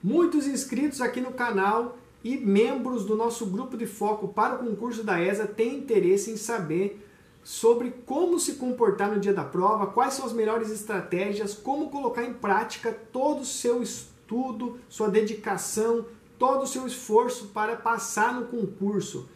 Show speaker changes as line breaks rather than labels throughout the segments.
Muitos inscritos aqui no canal e membros do nosso grupo de foco para o concurso da ESA têm interesse em saber sobre como se comportar no dia da prova, quais são as melhores estratégias, como colocar em prática todo o seu estudo, sua dedicação, todo o seu esforço para passar no concurso.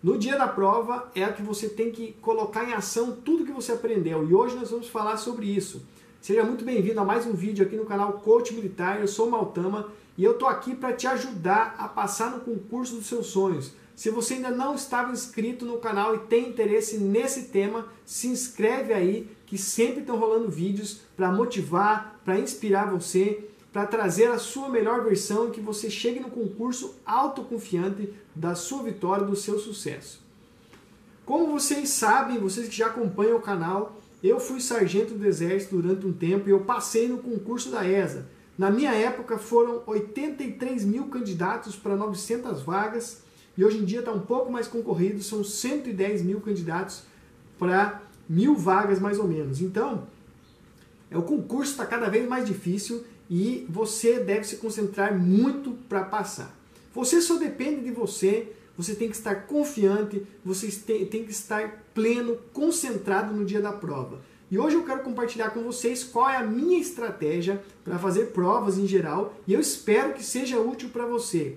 No dia da prova é que você tem que colocar em ação tudo que você aprendeu e hoje nós vamos falar sobre isso. Seja muito bem-vindo a mais um vídeo aqui no canal Coach Militar, eu sou o Maltama e eu tô aqui para te ajudar a passar no concurso dos seus sonhos. Se você ainda não estava inscrito no canal e tem interesse nesse tema, se inscreve aí que sempre estão rolando vídeos para motivar, para inspirar você, para trazer a sua melhor versão e que você chegue no concurso autoconfiante da sua vitória, do seu sucesso. Como vocês sabem, vocês que já acompanham o canal, eu fui sargento do Exército durante um tempo e eu passei no concurso da ESA. Na minha época foram 83 mil candidatos para 900 vagas e hoje em dia está um pouco mais concorrido, são 110 mil candidatos para 1000 vagas mais ou menos. Então, o concurso está cada vez mais difícil e você deve se concentrar muito para passar. Você só depende de você, você tem que estar confiante, você tem que estar pleno, concentrado no dia da prova. E hoje eu quero compartilhar com vocês qual é a minha estratégia para fazer provas em geral e eu espero que seja útil para você.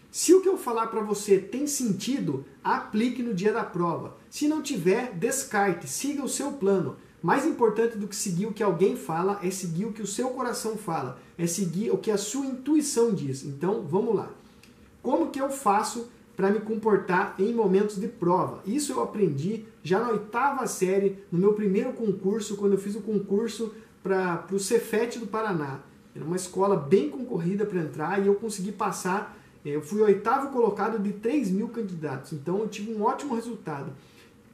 Se o que eu falar para você tem sentido, aplique no dia da prova. Se não tiver, descarte, siga o seu plano. Mais importante do que seguir o que alguém fala é seguir o que o seu coração fala, é seguir o que a sua intuição diz. Então, vamos lá. Como que eu faço para me comportar em momentos de prova? Isso eu aprendi já na 8ª série, no meu primeiro concurso, quando eu fiz o concurso para o Cefet do Paraná. Era uma escola bem concorrida para entrar e eu consegui passar. Eu fui o 8º colocado de 3 mil candidatos, então eu tive um ótimo resultado.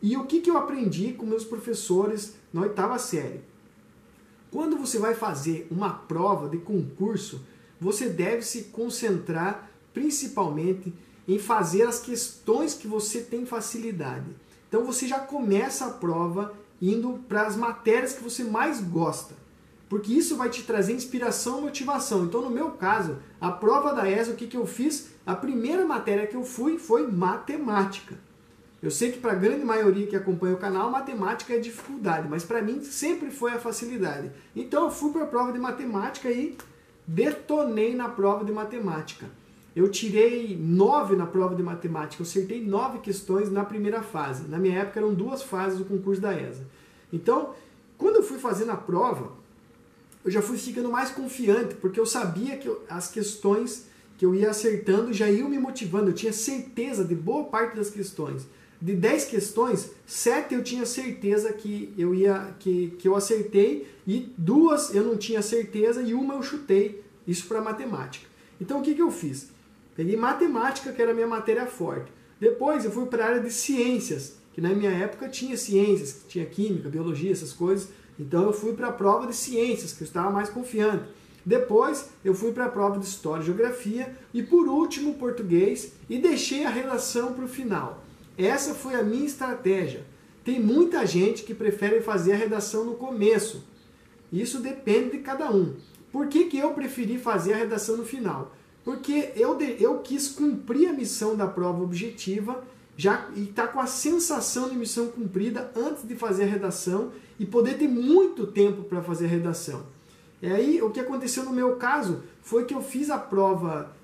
E o que eu aprendi com meus professores na 8ª série? Quando você vai fazer uma prova de concurso, você deve se concentrar principalmente em fazer as questões que você tem facilidade. Então você já começa a prova indo para as matérias que você mais gosta, porque isso vai te trazer inspiração e motivação. Então no meu caso, a prova da ESA, o que eu fiz? A primeira matéria que eu fui foi matemática. Eu sei que para a grande maioria que acompanha o canal, matemática é dificuldade, mas para mim sempre foi a facilidade. Então eu fui para a prova de matemática e detonei na prova de matemática. Eu tirei 9 na prova de matemática, eu acertei 9 questões na primeira fase. Na minha época eram 2 fases do concurso da ESA. Então, quando eu fui fazendo a prova, eu já fui ficando mais confiante, porque eu sabia que as questões que eu ia acertando já iam me motivando. Eu tinha certeza de boa parte das questões. De 10 questões, 7 eu tinha certeza que eu acertei e 2 eu não tinha certeza e uma eu chutei. Isso para matemática. Então o que eu fiz? Peguei matemática, que era a minha matéria forte. Depois eu fui para a área de ciências, que na minha época tinha ciências, tinha química, biologia, essas coisas. Então eu fui para a prova de ciências, que eu estava mais confiante. Depois eu fui para a prova de história e geografia e por último português e deixei a redação para o final. Essa foi a minha estratégia. Tem muita gente que prefere fazer a redação no começo. Isso depende de cada um. Por que eu preferi fazer a redação no final? Porque eu quis cumprir a missão da prova objetiva e estar com a sensação de missão cumprida antes de fazer a redação e poder ter muito tempo para fazer a redação. E aí o que aconteceu no meu caso foi que eu fiz a prova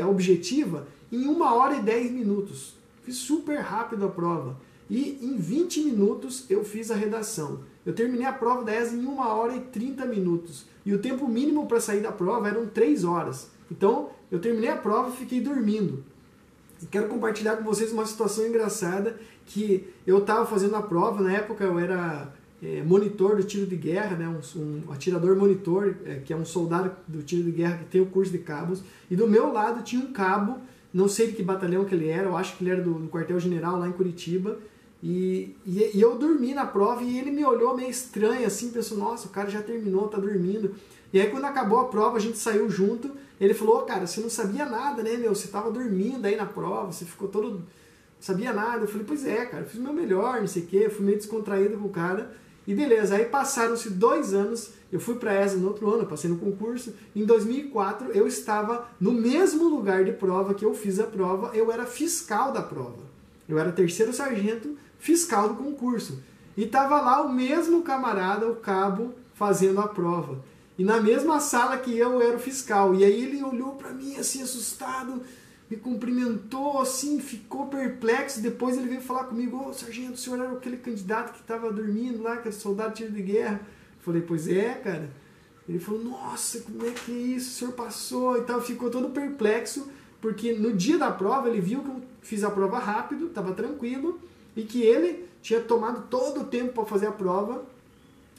objetiva em 1 hora e 10 minutos. Fiz super rápido a prova. E em 20 minutos eu fiz a redação. Eu terminei a prova da ESA em 1 hora e 30 minutos. E o tempo mínimo para sair da prova eram 3 horas. Então eu terminei a prova e fiquei dormindo. E quero compartilhar com vocês uma situação engraçada que eu estava fazendo a prova. Na época eu era monitor do tiro de guerra, né? um atirador monitor, que é um soldado do tiro de guerra que tem o curso de cabos. E do meu lado tinha um cabo, não sei de que batalhão que ele era, eu acho que ele era do quartel-general lá em Curitiba. E eu dormi na prova e ele me olhou meio estranho assim, pensou, nossa, o cara já terminou, tá dormindo. E aí quando acabou a prova, a gente saiu junto, ele falou, cara, você não sabia nada, né, meu? Você tava dormindo aí na prova, você ficou todo... Não sabia nada. Eu falei, pois é, cara, eu fiz o meu melhor, não sei o quê, eu fui meio descontraído com o cara. E beleza, aí passaram-se 2 anos, eu fui para a ESA no outro ano, passei no concurso. Em 2004 eu estava no mesmo lugar de prova que eu fiz a prova, eu era fiscal da prova. Eu era 3º sargento fiscal do concurso. E estava lá o mesmo camarada, o cabo, fazendo a prova. E na mesma sala que eu era o fiscal. E aí ele olhou para mim assim, assustado, me cumprimentou assim, ficou perplexo. Depois ele veio falar comigo: ô sargento, o senhor era aquele candidato que estava dormindo lá, aquele soldado tiro de guerra. Eu falei: pois é, cara. Ele falou: nossa, como é que é isso? O senhor passou e tal. Ficou todo perplexo, porque no dia da prova ele viu que eu fiz a prova rápido, estava tranquilo, e que ele tinha tomado todo o tempo para fazer a prova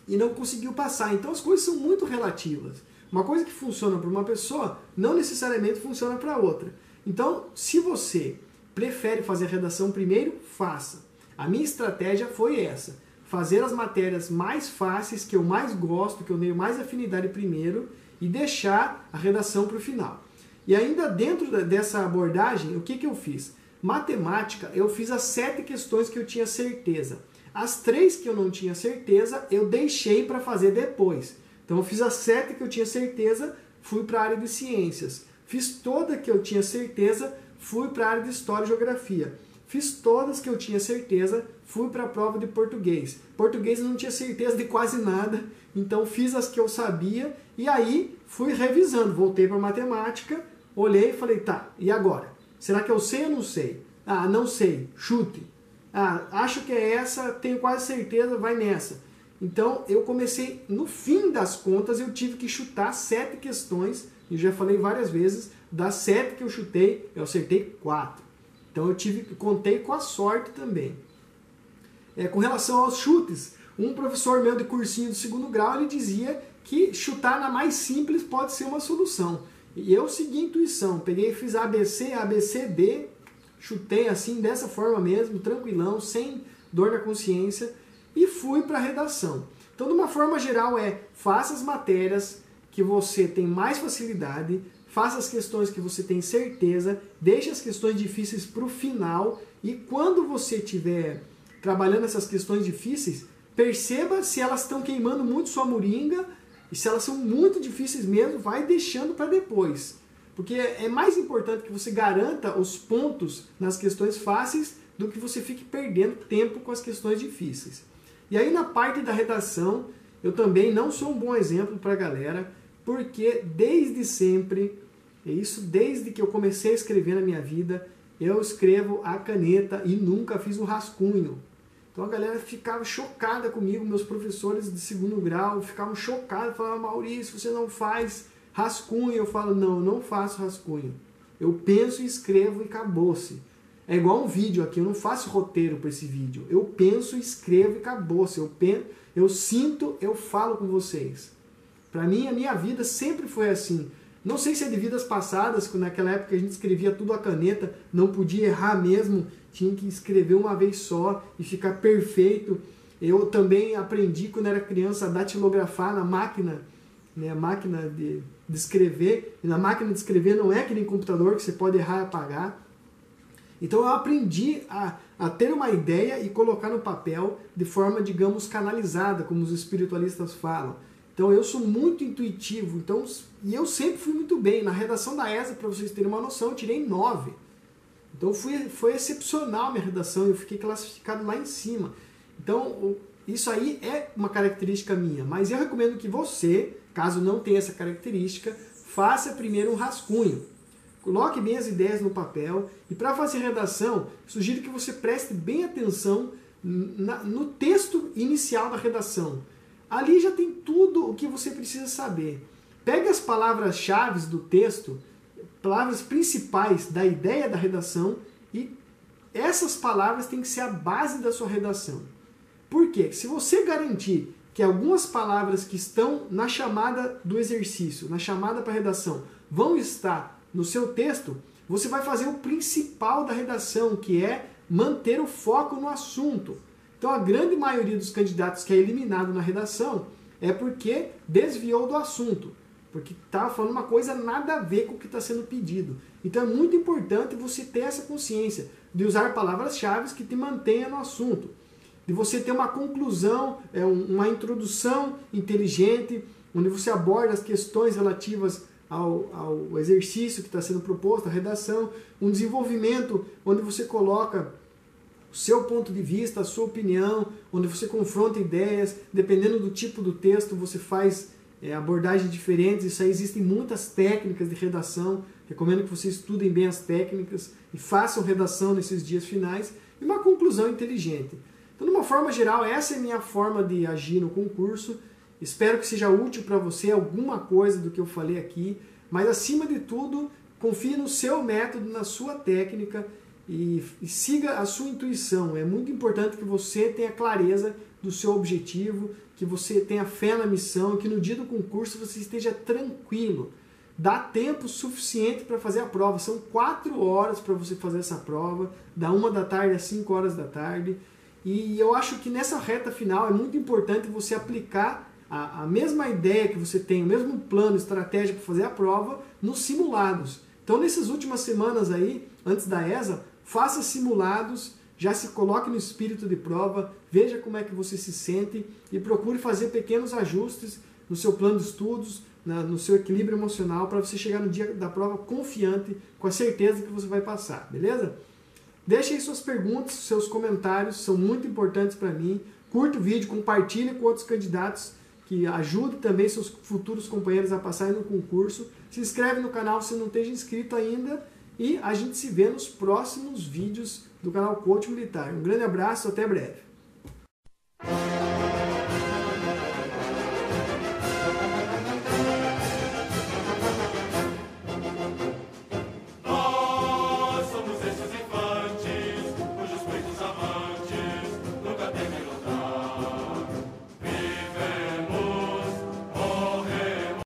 e não conseguiu passar. Então as coisas são muito relativas. Uma coisa que funciona para uma pessoa não necessariamente funciona para outra. Então, se você prefere fazer a redação primeiro, faça. A minha estratégia foi essa: fazer as matérias mais fáceis, que eu mais gosto, que eu tenho mais afinidade primeiro, e deixar a redação para o final. E ainda dentro dessa abordagem, o que eu fiz? Matemática, eu fiz as 7 questões que eu tinha certeza. As 3 que eu não tinha certeza, eu deixei para fazer depois. Então eu fiz as 7 que eu tinha certeza, fui para a área de ciências. Fiz toda que eu tinha certeza, fui para a área de história e geografia. Fiz todas que eu tinha certeza, fui para a prova de português. Português eu não tinha certeza de quase nada, então fiz as que eu sabia e aí fui revisando. Voltei para matemática, olhei e falei: tá, e agora? Será que eu sei ou não sei? Ah, não sei, chute. Ah, acho que é essa, tenho quase certeza, vai nessa. Então eu comecei, no fim das contas, eu tive que chutar 7 questões, e já falei várias vezes, das 7 que eu chutei, eu acertei 4. Então eu contei com a sorte também. Com relação aos chutes, um professor meu de cursinho do 2º grau, ele dizia que chutar na mais simples pode ser uma solução. E eu segui a intuição, peguei e fiz ABC, ABCD, chutei assim, dessa forma mesmo, tranquilão, sem dor na consciência, e fui para a redação. Então, de uma forma geral, faça as matérias que você tem mais facilidade, faça as questões que você tem certeza, deixe as questões difíceis para o final, e quando você estiver trabalhando essas questões difíceis, perceba se elas estão queimando muito sua moringa, e se elas são muito difíceis mesmo, vai deixando para depois. Porque é mais importante que você garanta os pontos nas questões fáceis do que você fique perdendo tempo com as questões difíceis. E aí na parte da redação, eu também não sou um bom exemplo para a galera, porque desde sempre, desde que eu comecei a escrever na minha vida, eu escrevo a caneta e nunca fiz um rascunho. Então a galera ficava chocada comigo, meus professores de 2º grau ficavam chocados, falavam: Maurício, você não faz rascunho. Eu falo: não faço rascunho. Eu penso e escrevo e acabou-se. É igual um vídeo aqui, eu não faço roteiro para esse vídeo. Eu penso, escrevo e acabou-se. Eu sinto, eu falo com vocês. Para mim, a minha vida sempre foi assim. Não sei se é de vidas passadas, quando naquela época a gente escrevia tudo a caneta, não podia errar mesmo, tinha que escrever uma vez só e ficar perfeito. Eu também aprendi, quando era criança, a datilografar na máquina, né, a máquina de escrever. E na máquina de escrever não é que nem computador, que você pode errar e apagar. Então eu aprendi a ter uma ideia e colocar no papel de forma, digamos, canalizada, como os espiritualistas falam. Então eu sou muito intuitivo, e eu sempre fui muito bem. Na redação da ESA, para vocês terem uma noção, eu tirei 9. Então foi excepcional a minha redação, eu fiquei classificado lá em cima. Então isso aí é uma característica minha, mas eu recomendo que você, caso não tenha essa característica, faça primeiro um rascunho. Coloque bem as ideias no papel, e para fazer redação, sugiro que você preste bem atenção no texto inicial da redação. Ali já tem tudo o que você precisa saber. Pegue as palavras-chave do texto, palavras principais da ideia da redação, e essas palavras têm que ser a base da sua redação. Por quê? Se você garantir que algumas palavras que estão na chamada do exercício, na chamada para redação, vão estar no seu texto, você vai fazer o principal da redação, que é manter o foco no assunto. Então a grande maioria dos candidatos que é eliminado na redação é porque desviou do assunto, porque estava falando uma coisa nada a ver com o que está sendo pedido. Então é muito importante você ter essa consciência de usar palavras-chave que te mantenha no assunto. de você ter uma conclusão, uma introdução inteligente, onde você aborda as questões relativas ao exercício que está sendo proposto, a redação, um desenvolvimento onde você coloca o seu ponto de vista, a sua opinião, onde você confronta ideias, dependendo do tipo do texto, você faz abordagens diferentes. Isso aí, existem muitas técnicas de redação, recomendo que vocês estudem bem as técnicas e façam redação nesses dias finais, e uma conclusão inteligente. Então, de uma forma geral, essa é a minha forma de agir no concurso. Espero que seja útil para você alguma coisa do que eu falei aqui, mas acima de tudo, confie no seu método, na sua técnica e siga a sua intuição. É muito importante que você tenha clareza do seu objetivo, que você tenha fé na missão, que no dia do concurso você esteja tranquilo. Dá tempo suficiente para fazer a prova. São 4 horas para você fazer essa prova, da 1 da tarde às 5 horas da tarde. E eu acho que nessa reta final é muito importante você aplicar a mesma ideia que você tem, o mesmo plano estratégico para fazer a prova nos simulados. Então, nessas últimas semanas aí, antes da ESA, faça simulados, já se coloque no espírito de prova, veja como é que você se sente e procure fazer pequenos ajustes no seu plano de estudos, no seu equilíbrio emocional, para você chegar no dia da prova confiante, com a certeza que você vai passar, beleza? Deixe aí suas perguntas, seus comentários, são muito importantes para mim. Curta o vídeo, compartilhe com outros candidatos, que ajude também seus futuros companheiros a passarem no concurso. Se inscreve no canal se não esteja inscrito ainda e a gente se vê nos próximos vídeos do canal Coach Militar. Um grande abraço, até breve.